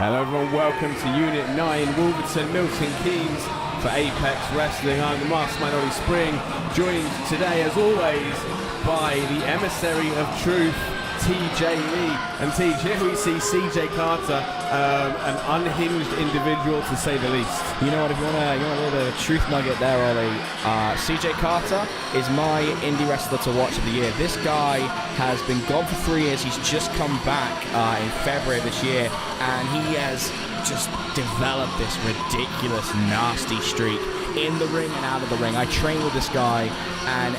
Hello everyone, welcome to Unit 9, Wolverton, Milton Keynes for Apex Wrestling. I'm the Mastermind Ollie Spring, joined today as always by the emissary of truth, TJ Lee. And TJ, here we see CJ Carter, an unhinged individual to say the least. You know what, if you want a little bit of a truth nugget there, Ollie, CJ Carter is my indie wrestler to watch of the year. This guy has been gone for 3 years. He's just come back in February of this year, and he has just developed this ridiculous, nasty streak in the ring and out of the ring. I train with this guy, and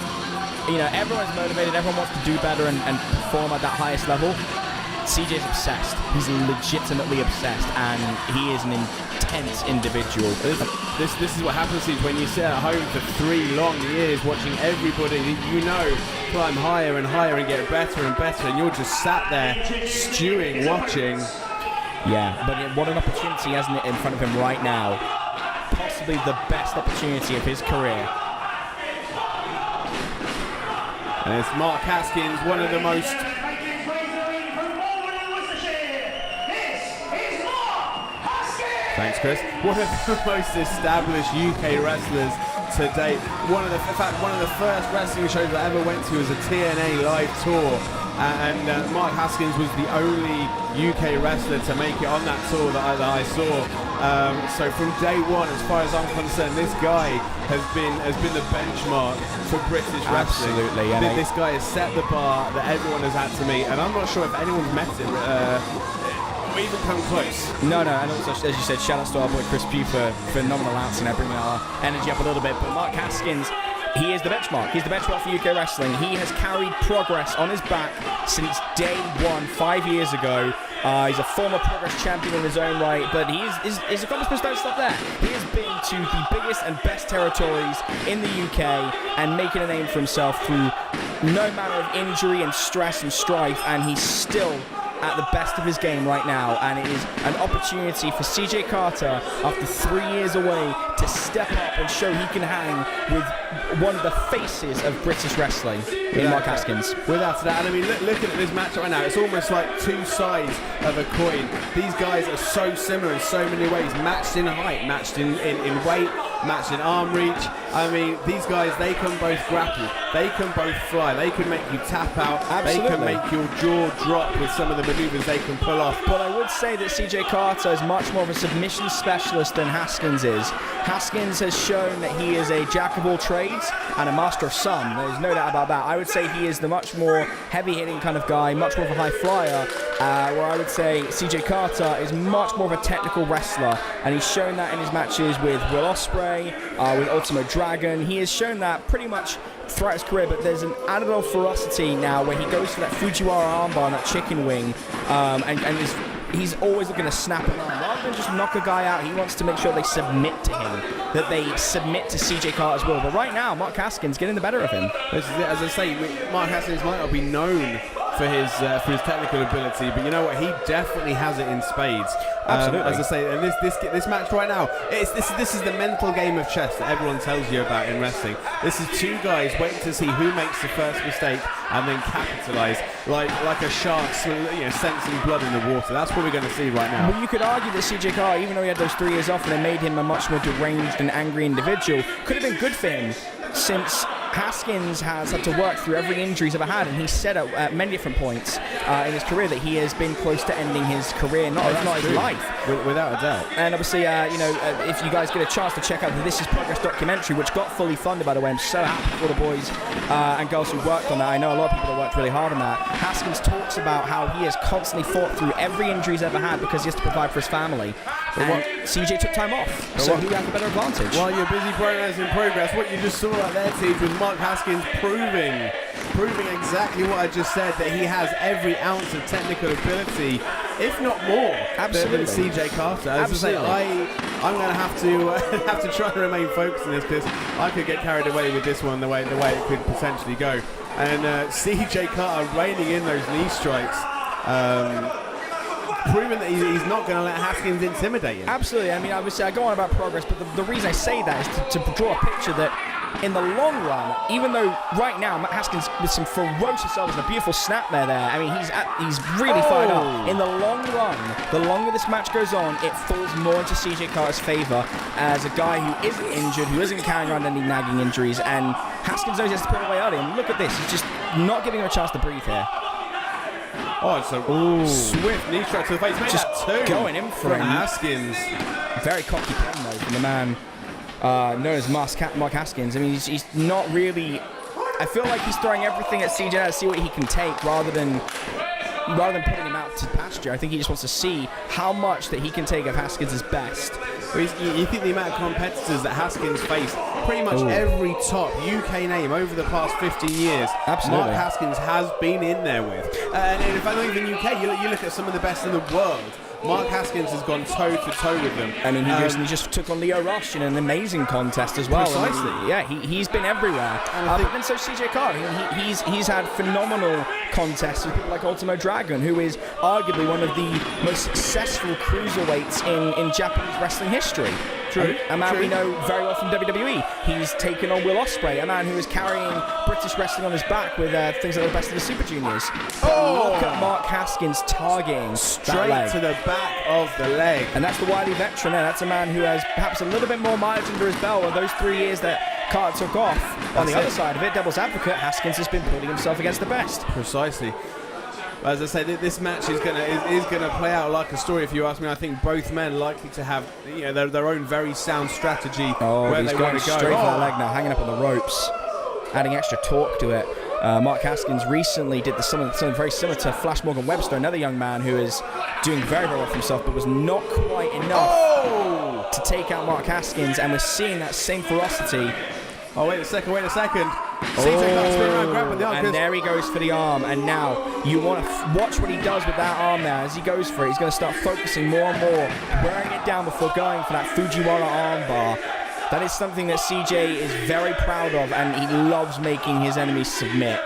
you know, everyone's motivated, everyone wants to do better and perform at that highest level. CJ's obsessed. He's legitimately obsessed, and he is an intense individual. This is what happens is when you sit at home for 3 long years watching everybody that you know climb higher and higher and get better and better, and you're just sat there stewing, watching. Yeah, but what an opportunity, hasn't it, in front of him right now? Possibly the best opportunity of his career. And it's Mark Haskins, one of the most... Thanks, Chris. One of the most established UK wrestlers to date. One of the first wrestling shows I ever went to was a TNA live tour. And Mark Haskins was the only UK wrestler to make it on that tour that I saw. So from day one, as far as I'm concerned, this guy has been the benchmark for British wrestling. Absolutely. This guy has set the bar that everyone has had to meet, and I'm not sure if anyone's met him or even come close. No, and also, as you said, shout outs to our boy Chris Pugh for phenomenal announcing, bringing our energy up a little bit. But Mark Haskins, he is the benchmark. He's the benchmark for UK wrestling. He has carried progress on his back since day one, 5 years ago. He's a former Progress champion in his own right, but his accomplishments don't stop there. He has been to the biggest and best territories in the UK and making a name for himself through no manner of injury and stress and strife, and he's still at the best of his game right now, and it is an opportunity for CJ Carter, after 3 years away, to step up and show he can hang with one of the faces of British wrestling in Mark Haskins. Without that, and I mean, looking at this match right now, it's almost like two sides of a coin. These guys are so similar in so many ways, matched in height, matched in weight, matched in arm reach. I mean, these guys, they can both grapple, they can both fly, they can make you tap out, Absolutely. They can make your jaw drop with some of the maneuvers they can pull off. But I would say that CJ Carter is much more of a submission specialist than Haskins is. Haskins has shown that he is a jack of all trades and a master of some. There's no doubt about that. I would say he is the much more heavy-hitting kind of guy, much more of a high flyer, where I would say CJ Carter is much more of a technical wrestler, and he's shown that in his matches with Will Ospreay, with Ultimo Dragon. He has shown that pretty much throughout his career, but there's an added on ferocity now where he goes for that Fujiwara armbar and that chicken wing, and he's always looking to snap an arm. Rather than just knock a guy out, he wants to make sure they submit to him, that they submit to CJ Carter's will. But right now, Mark Haskins getting the better of him. This is it. As I say, Mark Haskins might not be known for his technical ability, but you know what? He definitely has it in spades. Absolutely. As I say, and this match right now, this is the mental game of chess that everyone tells you about in wrestling. This is two guys waiting to see who makes the first mistake and then capitalise, like a shark, sensing blood in the water. That's what we're going to see right now. Well, you could argue that CJ Carter, even though he had those 3 years off and it made him a much more deranged and angry individual, could have been good for him, since Haskins has had to work through every injury he's ever had, and he's said at many different points in his career that he has been close to ending his career, not his life. Without a doubt. And obviously, if you guys get a chance to check out the This Is Progress documentary, which got fully funded, by the way, I'm so happy for the boys and girls who worked on that. I know a lot of people have worked really hard on that. Haskins talks about how he has constantly fought through every injury he's ever had because he has to provide for his family. And CJ took time off, so he has a better advantage. While you're busy progress in progress, what you just saw right there, Teach, was Mark Haskins proving exactly what I just said, that he has every ounce of technical ability, if not more, than CJ Carter. As I say, I'm going to have to try and remain focused on this, because I could get carried away with this one the way it could potentially go. And CJ Carter reining in those knee strikes, proving that he's not going to let Haskins intimidate him. Absolutely. I mean, obviously, I go on about progress, but the reason I say that is to draw a picture that in the long run, even though right now Matt Haskins with some ferocious elbows and a beautiful snap there. I mean, he's really fired up. In the long run, the longer this match goes on, it falls more into CJ Carter's favor as a guy who isn't injured, who isn't carrying around any nagging injuries, and Haskins knows he has to put it away early. And look at this, he's just not giving him a chance to breathe here. Oh, it's a swift knee strike to the face. Just going in for him. Haskins. Very cocky pin though from the man known as Mark Haskins. I mean, he's not really. I feel like he's throwing everything at CJ to see what he can take, rather than putting him out to pasture. I think he just wants to see how much that he can take of Haskins' best. Well, you think the amount of competitors that Haskins faced, pretty much every top UK name over the past 15 years, absolutely, Mark Haskins has been in there with. And in fact, not even UK, you look at some of the best in the world. Mark Haskins has gone toe-to-toe with them. I mean, he just took on Leo Rush in an amazing contest as well. Precisely. He's been everywhere. But then so CJ Carter, he's had phenomenal contests with people like Ultimo Dragon, who is arguably one of the most successful cruiserweights in Japanese wrestling history. True. A man we know very well from WWE. He's taken on Will Ospreay, a man who is carrying British wrestling on his back with things like the best of the Super Juniors. Look at Mark Haskins targeting straight to the back of the leg. And that's the wily veteran there. That's a man who has perhaps a little bit more mileage under his belt, or those 3 years that Carter took off. On the other side of it, devil's advocate, Haskins has been putting himself against the best. Precisely. As I say, this match is gonna play out like a story. If you ask me, I think both men likely to have their own very sound strategy where they want to go. Straight for that leg now, hanging up on the ropes, adding extra torque to it. Mark Haskins recently did something very similar to Flash Morgan Webster, another young man who is doing very, very well for himself, but was not quite enough to take out Mark Haskins, and we're seeing that same ferocity. Oh, wait a second. And there he goes for the arm, and now you want to watch what he does with that arm now. As he goes for it, he's going to start focusing more and more, wearing it down before going for that Fujiwara armbar. That is something that CJ is very proud of, and he loves making his enemies submit.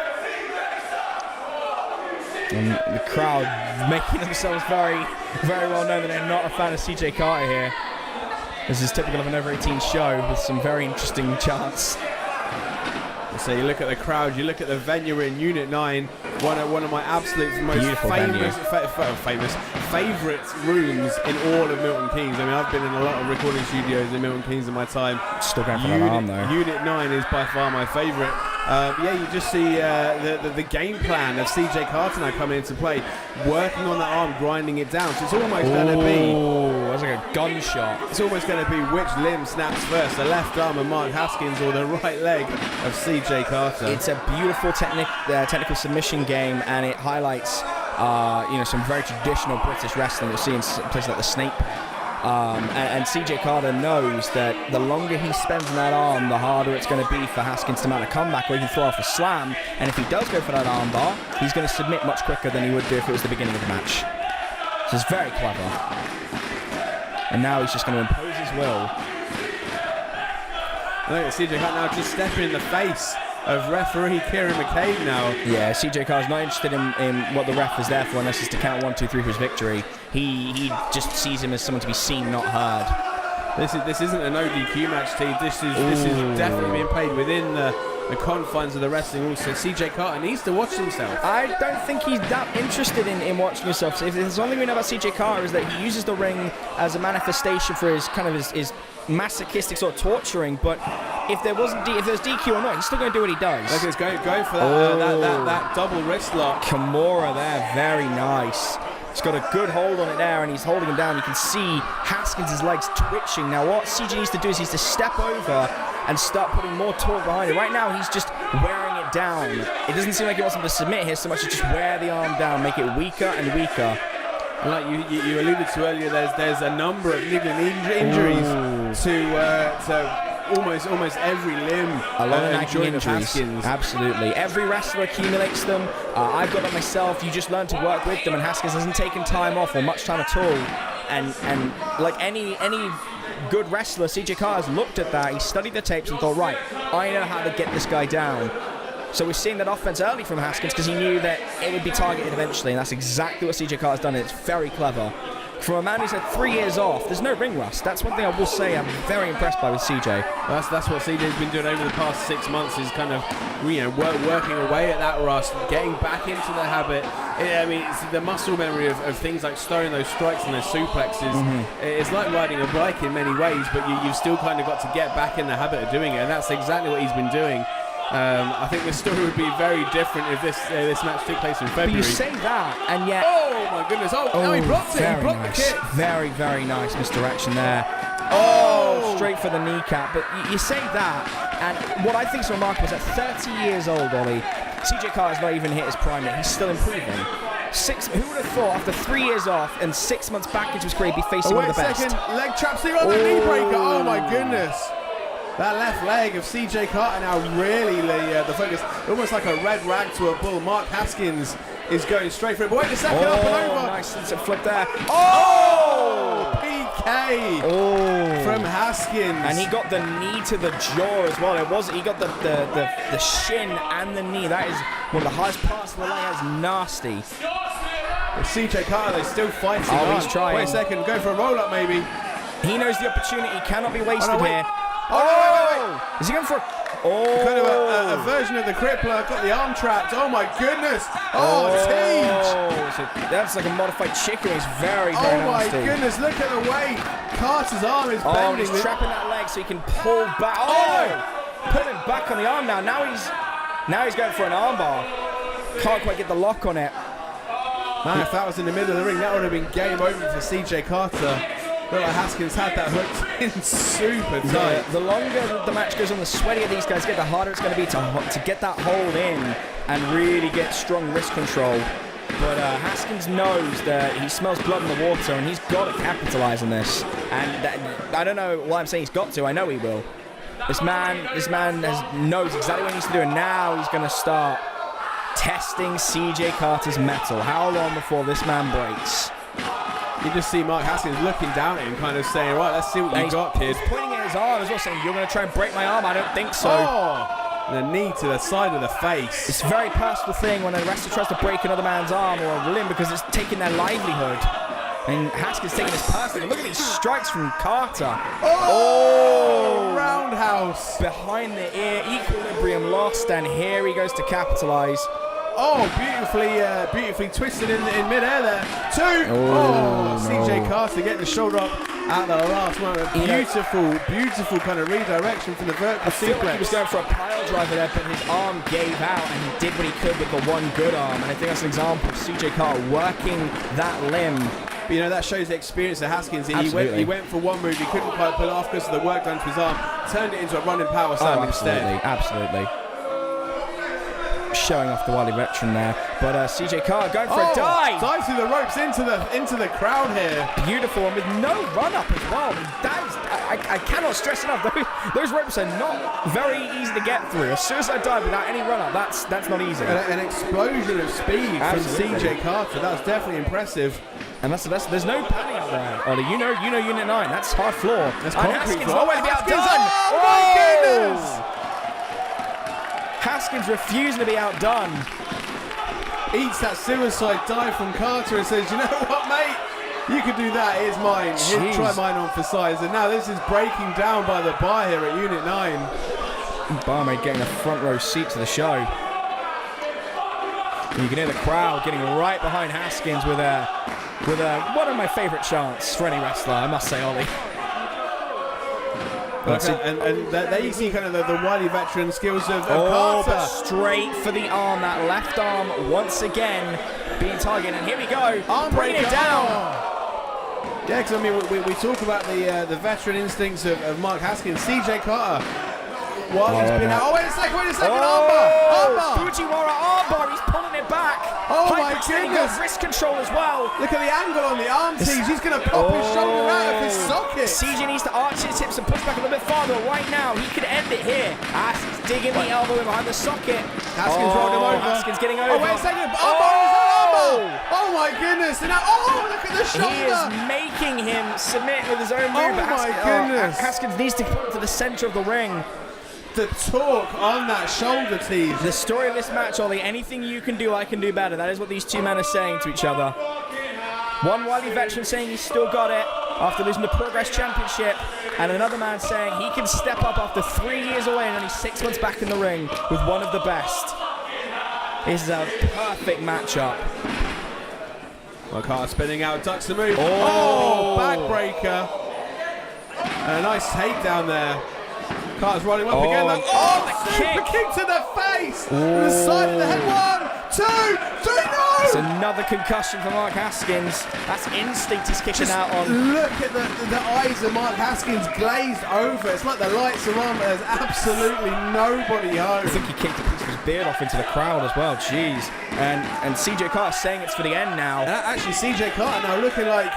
And the crowd making themselves very, very well known that they're not a fan of CJ Carter here. This is typical of an over 18 show with some very interesting chants. So you look at the crowd, you look at the venue in Unit 9, one of my absolute most favourite rooms in all of Milton Keynes. I mean, I've been in a lot of recording studios in Milton Keynes in my time. Still going for that arm though. Unit 9 is by far my favourite. You just see the game plan of CJ Carter now coming into play, working on that arm, grinding it down. So it's almost going to be... that's like a gunshot. It's almost going to be which limb snaps first, the left arm of Mark Haskins or the right leg of CJ Carter. It's a beautiful technical submission game, and it highlights some very traditional British wrestling you'll see in places like the Snake Pit. And CJ Carter knows that the longer he spends on that arm, the harder it's going to be for Haskins to mount a comeback or even throw off a slam. And if he does go for that arm bar, he's going to submit much quicker than he would do if it was the beginning of the match. So it's very clever. And now he's just going to impose his will. Look at CJ Carter now just stepping in the face of referee Kieran McCabe now. Yeah, CJ Carter's not interested in what the ref is there for unless it's to count 1, 2, 3 for his victory. He just sees him as someone to be seen, not heard. This isn't an ODQ match, T. This is definitely being played within the confines of the wrestling rules. So CJ Carter needs to watch himself. I don't think he's that interested in watching himself. So if there's one thing we know about CJ Carter is that he uses the ring as a manifestation for his masochistic sort of torturing, but if there's DQ or not, he's still going to do what he does. Look, he's going for that double wrist lock. Kimura there, very nice. He's got a good hold on it there, and he's holding him down. You can see Haskins' legs twitching. Now what CJ needs to do is he's to step over and start putting more torque behind it. Right now he's just wearing it down. It doesn't seem like he wants him to submit here so much as just wear the arm down, make it weaker and weaker. Like you alluded to earlier, there's a number of niggling injuries to almost every limb. A lot of nagging injuries. Absolutely. Every wrestler accumulates them. I've got them myself. You just learn to work with them, and Haskins hasn't taken time off or much time at all. And like any good wrestler, CJ Carter's looked at that. He studied the tapes and thought, right, I know how to get this guy down. So we're seeing that offense early from Haskins because he knew that it would be targeted eventually, and that's exactly what CJ Carter's done. It's very clever. from a man who's had 3 years off, there's no ring rust. That's one thing I will say I'm very impressed by with CJ. That's what CJ's been doing over the past 6 months, is kind of, working away at that rust, getting back into the habit. It's the muscle memory of things like storing those strikes and those suplexes. It's like riding a bike in many ways, but you've still kind of got to get back in the habit of doing it, and that's exactly what he's been doing. I think the story would be very different if this match took place in February. But you say that, and yet... Oh my goodness! Now he blocked it. He blocked the kick. Very, very nice misdirection there. Straight for the kneecap. But you say that, and what I think is remarkable is at 30 years old, Ollie, CJ Carter's not even hit his prime yet. He's still improving. Who would have thought after 3 years off and 6 months back into his career, he'd be facing one of the best? Second, leg trap still on the knee breaker. Oh my goodness! That left leg of CJ Carter now really the focus. Almost like a red rag to a bull. Mark Haskins is going straight for it. But wait a second, up and over. Nice flip there. PK from Haskins. And he got the knee to the jaw as well. He got the shin and the knee. That is one of the highest parts of the leg. That's nasty. But CJ Carter is still fighting on. He's trying. Wait a second, go for a roll up maybe. He knows the opportunity cannot be wasted here. Wait. Is he going for... Kind of a version of the crippler. Got the arm trapped. Oh my goodness. So that's like a modified chicken. He's very, very nasty. Oh my goodness. Look at the way Carter's arm is bending. He's trapping that leg so he can pull back. Pulling back on the arm now. Now he's going for an armbar. Can't quite get the lock on it. Man, if that was in the middle of the ring, that would have been game over for CJ Carter. Look like Haskins had that hooked in super tight. The longer the match goes on, the sweatier these guys get, the harder it's going to be to get that hold in and really get strong wrist control. But Haskins knows that he smells blood in the water, and he's got to capitalize on this. And I don't know why I'm saying he's got to. I know he will. This man knows exactly what he needs to do, and now he's going to start testing CJ Carter's mettle. How long before this man breaks? You just see Mark Haskins looking down at him, kind of saying, right, let's see what you got, kid. He's pointing at his arm as well, saying, you're going to try and break my arm? I don't think so. The knee to the side of the face. It's a very personal thing when a wrestler tries to break another man's arm or a limb because it's taking their livelihood. And Haskins taking this personally. Look at these strikes from Carter. Roundhouse. Behind the ear, equilibrium lost, and here he goes to capitalize. Beautifully twisted in midair there. CJ Carter getting the shoulder up at the last moment. Beautiful kind of redirection from the vertical suplex. Like he was going for a pile driver there, but his arm gave out, and he did what he could with the one good arm. And I think that's an example of CJ Carter working that limb. But, that shows the experience of Haskins. He went for one move, he couldn't quite pull it off because of the work done to his arm. Turned it into a running power slam instead. Absolutely. Showing off the wily veteran there, but CJ Carter going for a dive. Dive through the ropes into the crowd here. Beautiful, and with no run up as well. I cannot stress enough. Those ropes are not very easy to get through. A suicide dive without any run up, that's not easy. An explosion of speed from CJ Carter. That's definitely impressive. And that's the best. There's no padding up there, Ollie. You know Unit 9. That's hard floor. That's concrete floor. No way to be outdone. Oh my goodness! Haskins refusing to be outdone. Eats that suicide dive from Carter and says, you know what, mate? You could do that. Here's mine. Here's try mine on for size. And now this is breaking down by the bar here at Unit 9. Barmaid getting a front row seat to the show. And you can hear the crowd getting right behind Haskins with one of my favourite chants for any wrestler, I must say, Ollie. And there you see kind of the wily veteran skills of Carter. But straight for the arm, that left arm once again being targeted. And here we go, bring it down. Yeah, because we talk about the veteran instincts of Mark Haskins. CJ Carter, wait a second, armbar! Fujiwara armbar, he's pulling it back. Oh my goodness! Wrist control as well. Look at the angle on the arm tease. He's going to pop his shoulder out of his socket. CJ needs to arch his hips and push back a little bit farther. Right now, he could end it here. Haskins digging the elbow in behind the socket. Haskins rolled him over. Haskins getting over. Wait a second. Armbar! Oh my goodness! And now, look at the shoulder. He is making him submit with his own move. Oh my goodness! Haskins needs to come to the center of the ring. The torque on that shoulder tease. The story of this match, Ollie, anything you can do, I can do better. That is what these two men are saying to each other. One wily veteran saying he's still got it after losing the Progress Championship, and another man saying he can step up after 3 years away and only 6 months back in the ring with one of the best. This is a perfect matchup. Well, Carter spinning out, ducks the move. Oh, backbreaker. And a nice takedown there. Carter's rolling up again. The Super kick to the face. The side of the head. 1, 2, 3, no! It's another concussion for Mark Haskins. That's instinct he's kicking out on. Look at the eyes of Mark Haskins glazed over. It's like the lights are on, but there's absolutely nobody home. I think he kicked a piece of his beard off into the crowd as well. Jeez. And CJ Carter saying it's for the end now. Actually, CJ Carter now looking like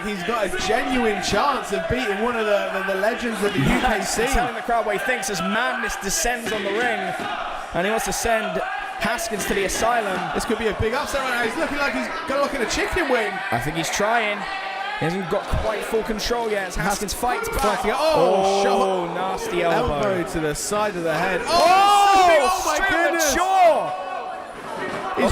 he's got a genuine chance of beating one of the legends of the UK scene. Telling the crowd what he thinks as madness descends on the ring, and he wants to send Haskins to the asylum. This could be a big upset right now. He's looking like he's going to look at a chicken wing. I think he's trying. He hasn't got quite full control yet as Haskins fights back. Oh, nasty elbow to the side of the head. Oh my goodness. He's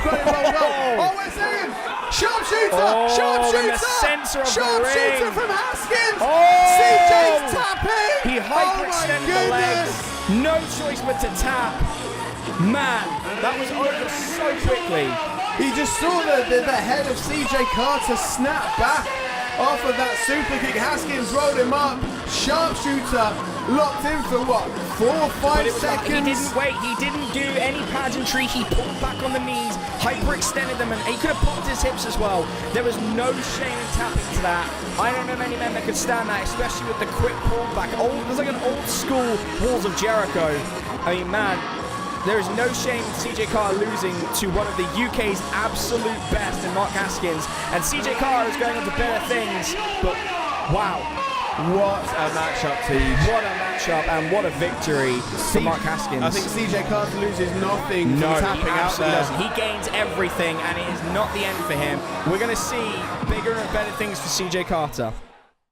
got it rolled up. Oh, we're seeing sharpshooter! In the center of the Sharpshooter ring. from Haskins! CJ's tapping! He hyperextended the legs. No choice but to tap. Man, that was over so quickly. He just saw the head of CJ Carter snap back off of that super kick. Haskins rolled him up. Sharpshooter locked in for what? 4 or 5 seconds? He didn't wait. He didn't do any pageantry. He pulled back on the knees, hyperextended them, and he could have popped his hips as well. There was no shame in tapping to that. I don't know many men that could stand that, especially with the quick pullback. There's like an old school Walls of Jericho. I mean, man, there is no shame in CJ Carter losing to one of the UK's absolute best in Mark Haskins. And CJ Carter is going on to better things, but wow. What a matchup, Teej. What a matchup and what a victory for Mark Haskins. I think CJ Carter loses nothing from tapping out there. Doesn't. He gains everything, and it is not the end for him. We're going to see bigger and better things for CJ Carter.